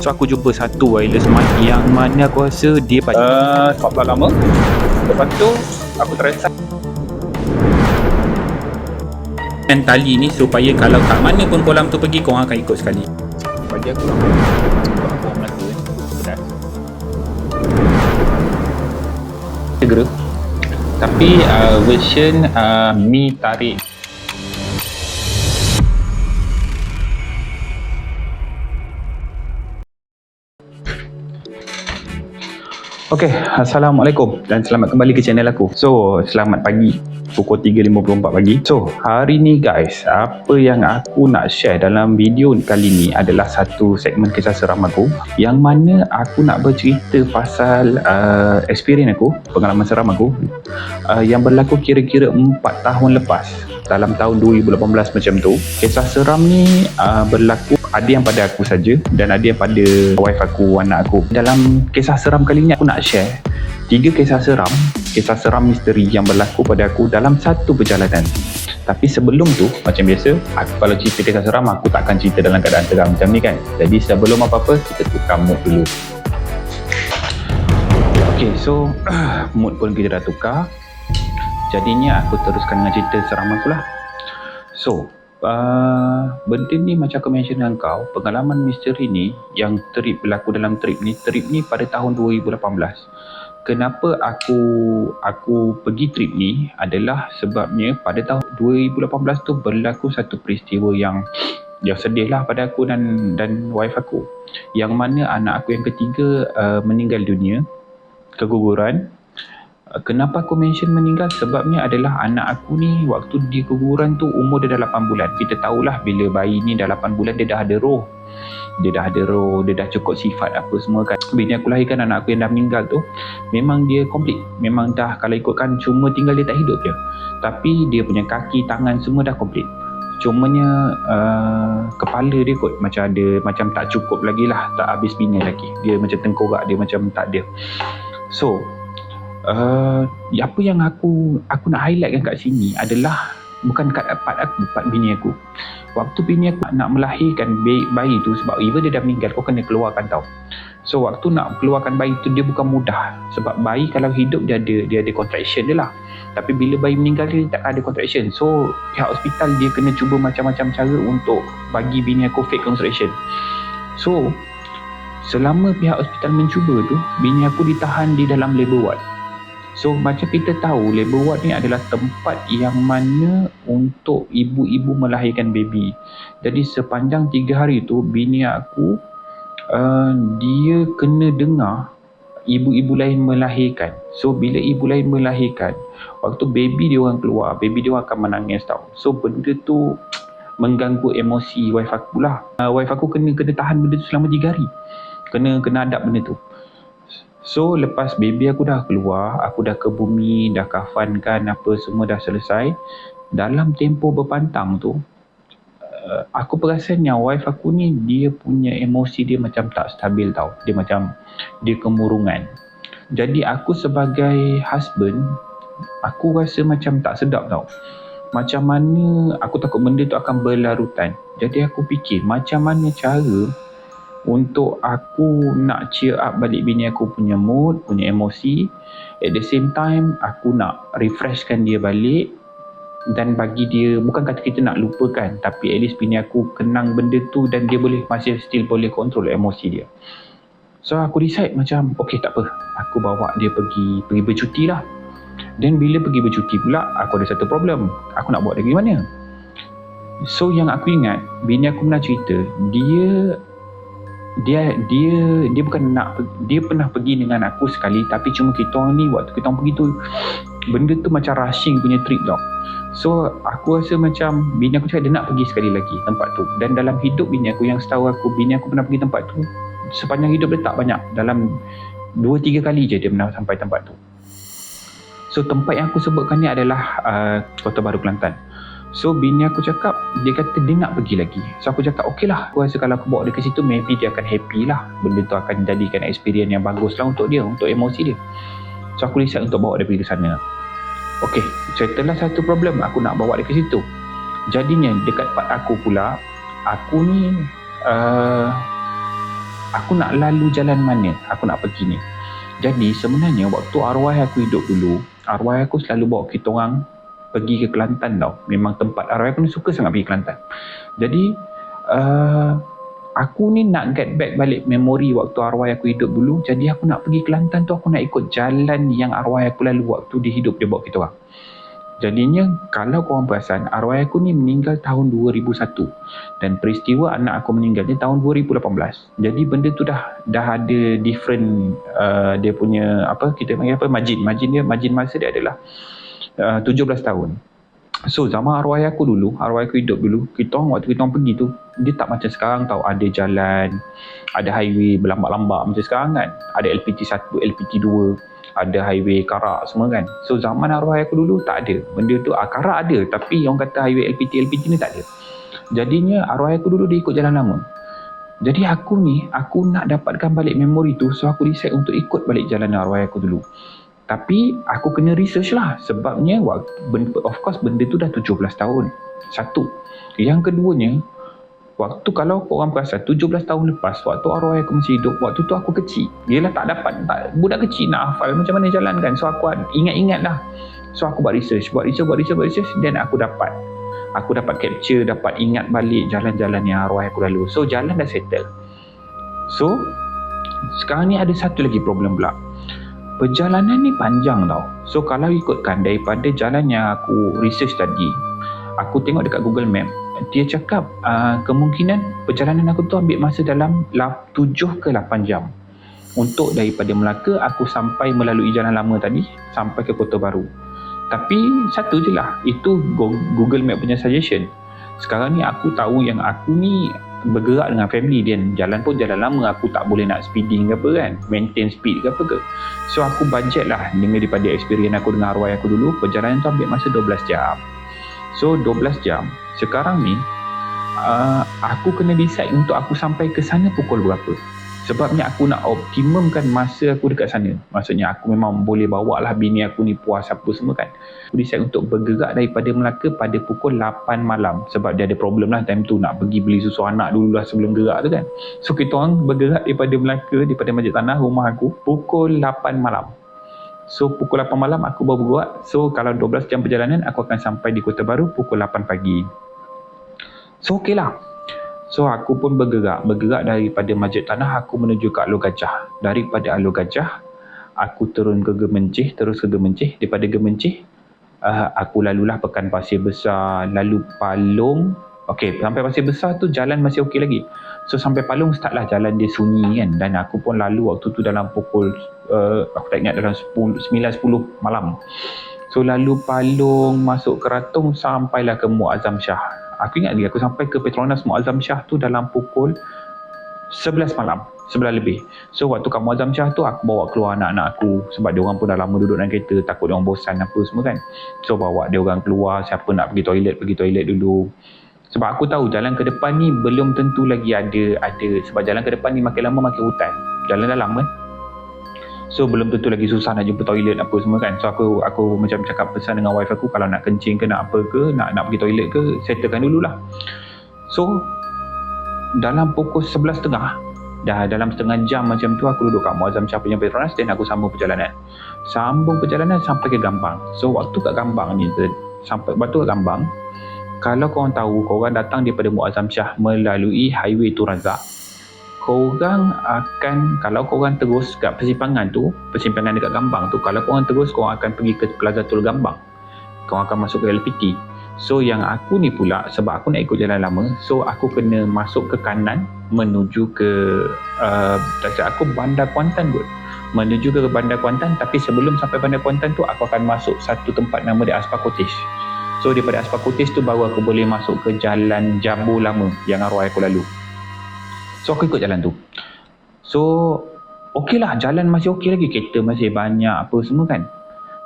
So aku jumpa satu wireless mic yang mana aku rasa dia Sebab lama. Lepas tu aku terasa dan tali ni supaya kalau kat mana pun kolam tu pergi korang akan ikut sekali. bagi aku lah. Sebab aku orang Melaka kan, pedas. Segera. Tapi version mi tarik. Okay, Assalamualaikum dan selamat kembali ke channel aku. So, selamat pagi, pukul 3.54 pagi. So, hari ni guys, apa yang aku nak share dalam video kali ni adalah satu segmen kisah seram aku, yang mana aku nak bercerita pasal experience aku, pengalaman seram aku yang berlaku kira-kira 4 tahun lepas, dalam tahun 2018 macam tu. Kisah seram ni berlaku, ada yang pada aku saja dan ada yang pada wife aku, anak aku. Dalam kisah seram kali ni aku nak share 3 kisah seram misteri yang berlaku pada aku dalam satu perjalanan. Tapi sebelum tu, macam biasa, aku kalau cerita kisah seram aku takkan cerita dalam keadaan tegang macam ni kan. Jadi sebelum apa-apa kita tukar mood dulu. Okay, so mood pun kita dah tukar. Jadinya aku teruskan dengan cerita seram aku lah. So, benda ni macam aku mention dengan kau, pengalaman misteri ni yang berlaku dalam trip ni pada tahun 2018. Kenapa aku pergi trip ni adalah sebabnya pada tahun 2018 tu berlaku satu peristiwa yang sedih lah pada aku dan wife aku, yang mana anak aku yang ketiga meninggal dunia keguguran. Kenapa aku mention meninggal? Sebabnya adalah anak aku ni waktu dia keguguran tu umur dia dah 8 bulan. Kita tahulah bila bayi ni dah 8 bulan dia dah ada roh. Dia dah cukup sifat apa semua kan. Bila aku lahirkan anak aku yang dah meninggal tu, memang dia komplit. Memang dah, kalau ikutkan cuma tinggal dia tak hidup je. Tapi dia punya kaki, tangan semua dah komplit. Cumanya kepala dia kot macam tak cukup lagi lah, tak habis bina lagi. Dia macam tengkorak, dia macam tak ada. So, apa yang aku nak highlightkan kat sini adalah bukan kat part bini aku. Waktu bini aku nak melahirkan bayi tu, sebab even dia dah meninggal, kau kena keluarkan tau. So waktu nak keluarkan bayi tu dia bukan mudah, sebab bayi kalau hidup dia ada contraction dia lah. Tapi bila bayi meninggal dia tak ada contraction. So pihak hospital dia kena cuba macam-macam cara untuk bagi bini aku fake contraction. So selama pihak hospital mencuba tu, bini aku ditahan di dalam labor ward. So macam kita tahu, labor ward ni adalah tempat yang mana untuk ibu-ibu melahirkan baby. Jadi sepanjang 3 hari tu, bini aku dia kena dengar ibu-ibu lain melahirkan. So bila ibu lain melahirkan, waktu baby dia orang keluar, baby dia orang akan menangis tau. So benda tu mengganggu emosi wife aku lah. Wife aku kena tahan benda tu selama 3 hari. Kena adap benda tu. So lepas baby aku dah keluar, aku dah ke bumi, dah kafankan, apa semua dah selesai. Dalam tempoh berpantang tu, aku perasan yang wife aku ni, dia punya emosi dia macam tak stabil tau. Dia kemurungan. Jadi aku sebagai husband, aku rasa macam tak sedap tau. Macam mana aku takut benda tu akan berlarutan. Jadi aku fikir macam mana cara untuk aku nak cheer up balik bini aku punya mood, punya emosi. At the same time, aku nak refreshkan dia balik dan bagi dia, bukan kata kita nak lupakan, tapi at least bini aku kenang benda tu dan dia masih still boleh control emosi dia. So aku decide macam, okay tak apa, aku bawa dia pergi bercuti lah. Dan bila pergi bercuti pula, aku ada satu problem. Aku nak bawa dia pergi mana? So yang aku ingat, bini aku pernah cerita, dia bukan nak, dia pernah pergi dengan aku sekali, tapi cuma kita orang ni waktu kita orang pergi tu, benda tu macam rushing punya trip tau. So aku rasa macam bini aku cakap dia nak pergi sekali lagi tempat tu. Dan dalam hidup bini aku, yang setahu aku, bini aku pernah pergi tempat tu sepanjang hidup dia tak banyak, dalam 2-3 kali je dia pernah sampai tempat tu. So tempat yang aku sebutkan ni adalah Kota Baru, Kelantan. So bini aku cakap, dia kata dia nak pergi lagi. So aku cakap okey lah, aku rasa kalau aku bawa dia ke situ, maybe dia akan happy lah. Benda tu akan jadikan experience yang bagus lah untuk dia, untuk emosi dia. So aku decide untuk bawa dia pergi ke sana. Okey, setelah satu problem, aku nak bawa dia ke situ. Jadinya dekat part aku pula, aku ni aku nak lalu jalan mana, aku nak pergi ni. Jadi sebenarnya waktu arwah aku hidup dulu, arwah aku selalu bawa kita orang pergi ke Kelantan tau. Memang tempat arwah aku ni suka sangat pergi Kelantan. Jadi aku ni nak get back balik memori waktu arwah aku hidup dulu. Jadi aku nak pergi Kelantan tu, aku nak ikut jalan yang arwah aku lalu waktu dia hidup, dia bawa kita orang. Jadinya kalau korang perasan, arwah aku ni meninggal tahun 2001 dan peristiwa anak aku meninggal ni tahun 2018. Jadi benda tu dah ada different dia punya apa, kita panggil apa, margin masa dia adalah 17 tahun. So zaman arwah aku hidup dulu, kita orang waktu kita orang pergi tu, dia tak macam sekarang tau, ada jalan, ada highway berlambak-lambak macam sekarang kan. Ada LPT 1, LPT 2, ada highway karak semua kan. So zaman arwah aku dulu tak ada benda tu. Karak ada, tapi orang kata highway LPT ni tak ada. Jadinya arwah aku dulu dia ikut jalan lama. Jadi aku nak dapatkan balik memori tu, so aku decide untuk ikut balik jalan arwah aku dulu. Tapi aku kena research lah, sebabnya of course benda tu dah 17 tahun. Satu. Yang keduanya, waktu kalau korang perasan 17 tahun lepas, waktu arwah aku masih hidup, waktu tu aku kecil. Yelah tak budak kecil nak hafal macam mana jalan kan. So aku ingat-ingat lah. So aku buat research, dan aku dapat capture, dapat ingat balik jalan-jalan yang arwah aku lalu. So jalan dah settle. So sekarang ni ada satu lagi problem pula. Perjalanan ni panjang tau. So kalau ikutkan daripada jalan yang aku research tadi, aku tengok dekat Google Map, dia cakap kemungkinan perjalanan aku tu ambil masa dalam 7 ke 8 jam. Untuk daripada Melaka aku sampai melalui jalan lama tadi sampai ke Kota Baru. Tapi satu je lah, itu Google Map punya suggestion. Sekarang ni aku tahu yang aku ni bergerak dengan family, dan jalan pun jalan lama, aku tak boleh nak speeding ke apa kan, maintain speed ke apa ke. So aku budget lah dengan daripada experience aku dengan arwah aku dulu, perjalanan tu ambil masa 12 jam. So 12 jam. Sekarang ni aku kena decide untuk aku sampai ke sana pukul berapa. Sebabnya aku nak optimumkan masa aku dekat sana. Maksudnya aku memang boleh bawa lah bini aku ni puas apa semua kan. Aku decide untuk bergerak daripada Melaka pada pukul 8 malam. Sebab dia ada problem lah time tu, nak pergi beli susu anak dulu lah sebelum gerak tu kan. So kita orang bergerak daripada Melaka, daripada Masjid Tanah rumah aku, pukul 8 malam. So pukul 8 malam aku baru bergerak. So kalau 12 jam perjalanan, aku akan sampai di Kota Baru pukul 8 pagi. So okey lah. So aku pun bergerak daripada Masjid Tanah, aku menuju ke Alor Gajah. Daripada Alor Gajah, aku turun ke Gemencih, terus ke Gemencih. Daripada Gemencih, aku lalulah Pekan Pasir Besar, lalu Palong. Okey, sampai Pasir Besar tu jalan masih okey lagi. So sampai Palong startlah jalan dia sunyi kan. Dan aku pun lalu waktu tu dalam pukul, aku tak ingat, dalam 9-10 malam. So lalu Palong, masuk Keratung, sampailah ke Muazzam Shah. Aku ingat lagi, aku sampai ke Petronas Muazzam Shah tu dalam pukul 11 malam, 11 lebih. So waktu kat Muazzam Shah tu, aku bawa keluar anak-anak aku, sebab dia orang pun dah lama duduk dalam kereta, takut dia orang bosan apa semua kan. So bawa dia orang keluar, siapa nak pergi toilet dulu. Sebab aku tahu jalan ke depan ni belum tentu lagi ada, sebab jalan ke depan ni makin lama makin hutan. Jalan dah lama. So belum tentu lagi susah nak jumpa toilet apa semua kan. So aku macam cakap pesan dengan wife aku, kalau nak kencing ke nak apa ke, nak pergi toilet ke, settlekan dululah. So dalam pukul 11.30, dah dalam setengah jam macam tu, aku duduk kat Muazzam Shah punya Petronas, dan aku sambung perjalanan sampai ke Gambang. So waktu kat Gambang ni, kalau korang tahu, korang datang daripada Muazzam Shah melalui highway Tun Razak, korang akan, kalau korang terus kat persimpangan dekat Gambang tu, kalau korang terus, korang akan pergi ke Plaza Tol Gambang, korang akan masuk ke LPT. So yang aku ni pula, sebab aku nak ikut jalan lama, so aku kena masuk ke kanan menuju ke Bandar Kuantan kot, menuju ke Bandar Kuantan. Tapi sebelum sampai Bandar Kuantan tu, aku akan masuk satu tempat nama dia Aspar Cottage. So daripada Aspar Cottage tu baru aku boleh masuk ke jalan Jabur Lama yang arwah aku lalu. So aku ikut jalan tu. So okey lah, jalan masih okey lagi, kereta masih banyak apa semua kan.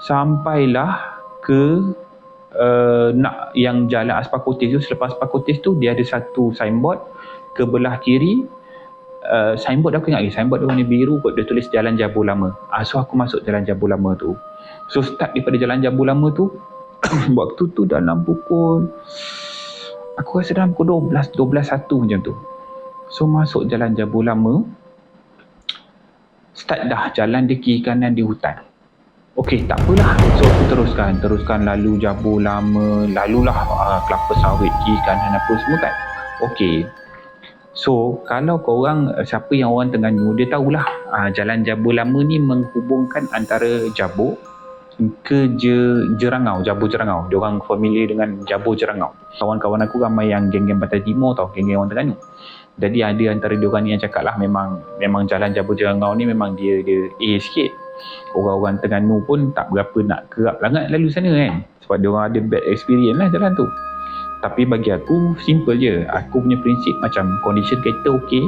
Sampailah ke nak yang jalan Aspar Cottage tu. Selepas Aspar Cottage tu, dia ada satu signboard ke belah kiri. Signboard aku ingat lagi, signboard dia warna biru kot, dia tulis Jalan Jabur Lama. So aku masuk Jalan Jabur Lama tu. So start daripada Jalan Jabur Lama tu waktu tu dalam pukul, aku rasa dalam pukul 12:01 macam tu. So masuk Jalan Jabur Lama, start dah jalan dia kiri kanan di hutan. Okey, tak apalah. So aku teruskan lalu Jabur Lama, lalulah kelapa sawit kiri kanan apa semua kan. Okey. So kalau korang, siapa yang orang Terengganu, dia tahulah jalan Jabur Lama ni menghubungkan antara Jabur ke Jerangau, Jabur Jerangau. Dia orang familiar dengan Jabur Jerangau. Kawan-kawan aku ramai yang geng-geng Pantai Timur tau, geng-geng orang Terengganu. Jadi ada antara dia orang ni yang cakap lah memang jalan Jabur Jerangau ni memang dia A sikit. Orang-orang Terengganu pun tak berapa nak kerap sangat lalu sana kan, sebab dia orang ada bad experience lah jalan tu. Tapi bagi aku simple je. Aku punya prinsip macam condition kereta okey,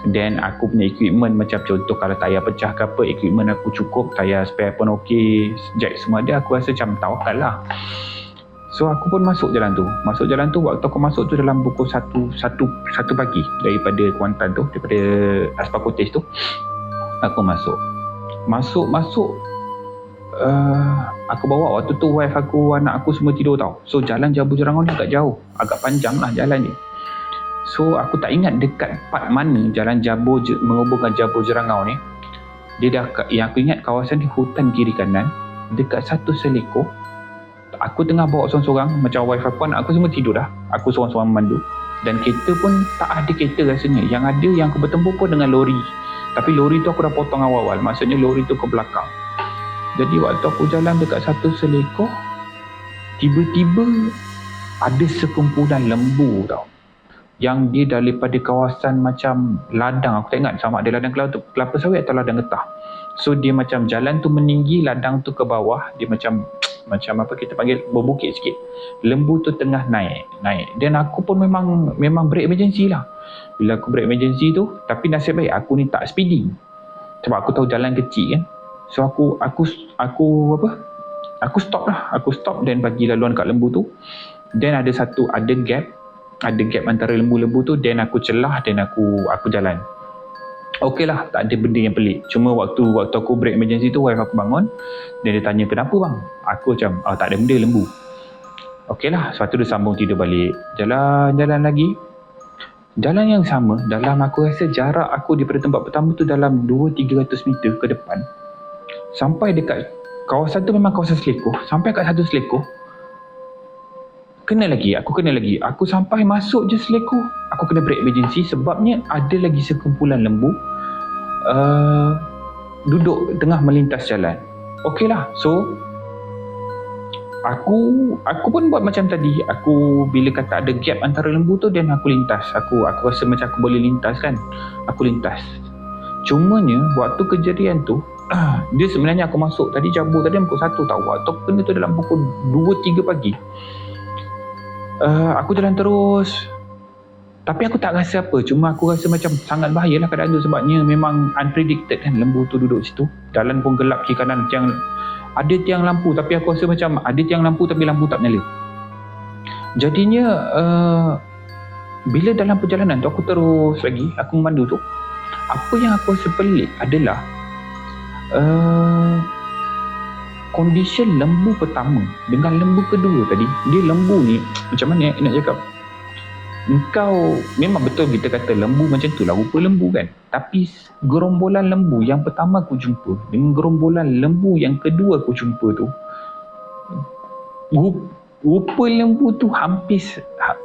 then aku punya equipment macam contoh kalau tayar pecah ke apa, equipment aku cukup, tayar spare pun okey, jack semua ada, aku rasa macam tawakal lah. So aku pun masuk jalan tu. Waktu aku masuk tu dalam pukul 1 pagi daripada Kuantan tu, daripada Aspar Kotis tu. Aku masuk, aku bawa waktu tu wife aku, anak aku semua tidur tau. So jalan Jabur Jerangau ni agak jauh, agak panjang lah jalan dia. So aku tak ingat dekat part mana jalan Jabur menghubungkan Jabur Jerangau ni. Dia dah, yang aku ingat kawasan di hutan kiri kanan, dekat satu selekoh. Aku tengah bawa seorang-seorang, macam wife aku, anak aku semua tidur dah. Aku seorang-seorang memandu. Dan kereta pun tak ada kereta rasanya. Yang ada yang aku bertempur pun dengan lori. Tapi lori tu aku dah potong awal-awal. Maksudnya lori tu ke belakang. Jadi waktu aku jalan dekat satu selekoh, tiba-tiba ada sekumpulan lembu tau. Yang dia daripada kawasan macam ladang. Aku tak ingat sama ada ladang kelapa sawit atau ladang getah. So dia macam jalan tu meninggi, ladang tu ke bawah. Dia macam apa kita panggil, berbukit sikit. Lembu tu tengah naik. Dan aku pun memang break emergency lah. Bila aku break emergency tu, tapi nasib baik aku ni tak speeding. Sebab aku tahu jalan kecil kan. So aku stop lah. Aku stop dan bagi laluan kat lembu tu. Dan ada gap antara lembu-lembu tu. Dan aku celah dan aku jalan. Okey lah, tak ada benda yang pelik. Cuma waktu aku break emergency tu, wife aku bangun dan dia tanya, kenapa bang? Aku macam, tak ada benda, lembu. Okey lah, lepas tu dia sambung tidur balik. Jalan lagi. Jalan yang sama, dalam aku rasa jarak aku daripada tempat pertama tu dalam 200-300 meter ke depan. Sampai dekat kawasan tu memang kawasan selekoh. Sampai kat satu selekoh, aku kena lagi. Aku sampai masuk je selekoh, aku kena break emergency sebabnya ada lagi sekumpulan lembu duduk tengah melintas jalan. Okey lah, so aku pun buat macam tadi. Aku bila kata ada gap antara lembu tu, dan aku lintas. Aku rasa macam aku boleh lintas kan. Aku lintas. Cumanya waktu kejadian tu, dia sebenarnya aku masuk tadi Jabur tadi pukul 1 tau. Waktu aku kena tu dalam pukul 2-3 pagi. Aku jalan terus, tapi aku tak rasa apa. Cuma aku rasa macam sangat bahaya lah keadaan tu, sebabnya memang unpredicted kan. Lembu tu duduk situ, jalan pun gelap kiri kanan. Ada tiang lampu, tapi aku rasa macam ada tiang lampu tapi lampu tak menyala. Jadinya bila dalam perjalanan tu aku terus lagi, aku memandu tu, apa yang aku rasa pelik adalah condition lembu pertama dengan lembu kedua tadi. Dia lembu ni macam mana nak cakap, engkau memang betul kita kata lembu macam tu lah rupa lembu kan, tapi gerombolan lembu yang pertama aku jumpa dengan gerombolan lembu yang kedua aku jumpa tu, rupa lembu tu hampir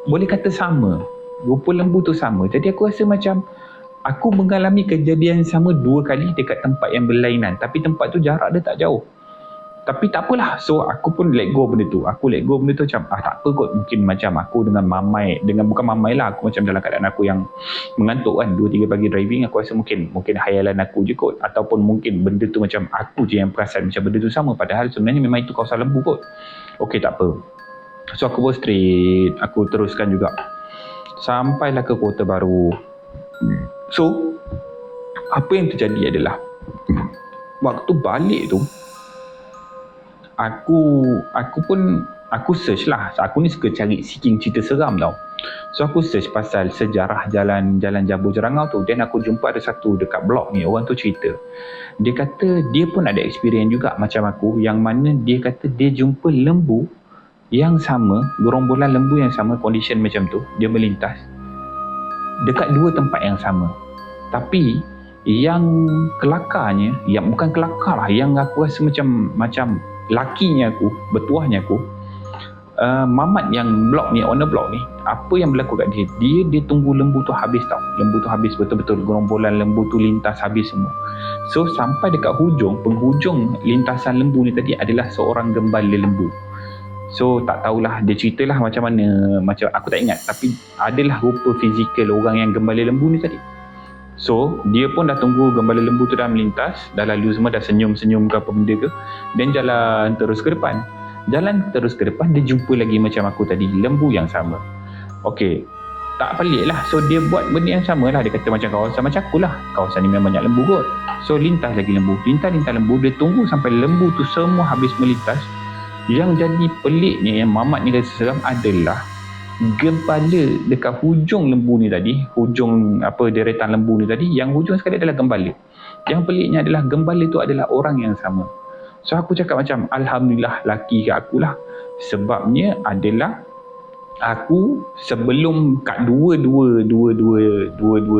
boleh kata sama. Rupa lembu tu sama. Jadi aku rasa macam aku mengalami kejadian sama 2 kali dekat tempat yang berlainan, tapi tempat tu jarak dia tak jauh. Tapi tak apalah. So aku pun let go benda tu. Aku let go benda tu macam tak apa kot. Mungkin macam aku dengan mamai, bukan mamai lah, aku macam dalam keadaan aku yang mengantuk kan, 2-3 pagi driving. Aku rasa mungkin hayalan aku je kot. Ataupun mungkin benda tu macam aku je yang perasan macam benda tu sama. Padahal sebenarnya memang itu kawasan lembu kot. Okey, tak apa. So aku pun straight, aku teruskan juga. Sampailah ke Kota Baru. So apa yang terjadi adalah waktu balik tu, aku search lah. Aku ni suka cari seeking cerita seram tau. So aku search pasal sejarah jalan Jabur Jerangau tu, dan aku jumpa ada satu dekat blog ni, orang tu cerita. Dia kata dia pun ada experience juga macam aku, yang mana dia kata dia jumpa lembu yang sama, gerombolan lembu yang sama, condition macam tu, dia melintas dekat 2 tempat yang sama. Tapi Yang kelakarnya, yang bukan kelakar lah, yang aku rasa macam lakinya aku, bertuahnya aku, Mamat yang blok ni, owner blok ni, apa yang berlaku kat dia tunggu lembu tu habis tau. Lembu tu habis betul-betul, gerombolan lembu tu lintas habis semua. So sampai dekat penghujung lintasan lembu ni tadi adalah seorang gembala lembu. So tak tahulah dia ceritalah macam mana, macam aku tak ingat, tapi adalah rupa fizikal orang yang gembala lembu ni tadi. So dia pun dah tunggu gembala lembu tu dah melintas, dah lalu semua, dah senyum-senyum ke apa benda ke, dan jalan terus ke depan. Dia jumpa lagi macam aku tadi, lembu yang sama. Okey, tak pelik lah. So dia buat benda yang sama lah. Dia kata macam kawasan macam aku lah, kawasan ni memang banyak lembu kot. So lintas lagi lembu, lintas lembu. Dia tunggu sampai lembu tu semua habis melintas. Yang jadi peliknya, yang Mamat ni rasa seram adalah gembala dekat hujung lembu ni tadi, hujung deretan lembu ni tadi, yang hujung sekali adalah gembala. Yang peliknya adalah gembala tu adalah orang yang sama. So aku cakap macam alhamdulillah laki kat aku lah. Sebabnya adalah aku sebelum kat dua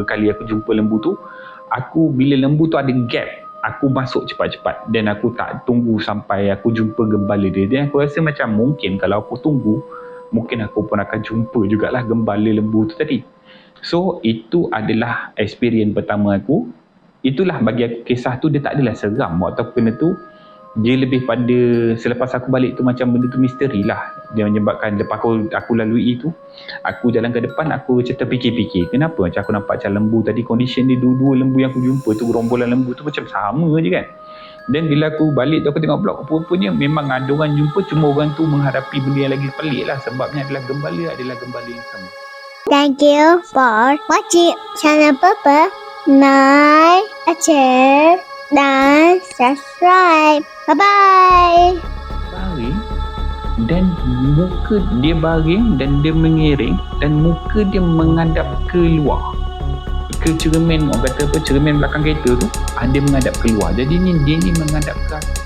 kali aku jumpa lembu tu, aku bila lembu tu ada gap, aku masuk cepat-cepat dan aku tak tunggu sampai aku jumpa gembala dia. Dan aku rasa macam mungkin kalau aku tunggu, mungkin aku pun akan jumpa jugalah gembala lembu tu tadi. So itu adalah experience pertama aku. Itulah bagi aku kisah tu, dia tak adalah seram waktu aku kena tu. Dia lebih pada selepas aku balik tu macam benda tu misteri lah. Dia menyebabkan lepas aku lalui itu, aku jalan ke depan, aku macam terfikir-fikir kenapa macam aku nampak macam lembu tadi, condition dia dua lembu yang aku jumpa tu, gerombolan lembu tu macam sama je kan. Dan bila aku balik tu, aku tengok blog, rupanya memang ada orang jumpa, cuma orang tu menghadapi benda yang lagi pelik lah. Sebabnya adalah gembala yang sama. Thank you for watching channel Papa. Like, share, dan subscribe. Bye-bye. Baring dan muka dia baring dan dia mengiring dan muka dia menghadap keluar ke cermin, orang kata apa, cermin belakang kereta tu, dia menghadap keluar. Jadi dia ni menghadap ke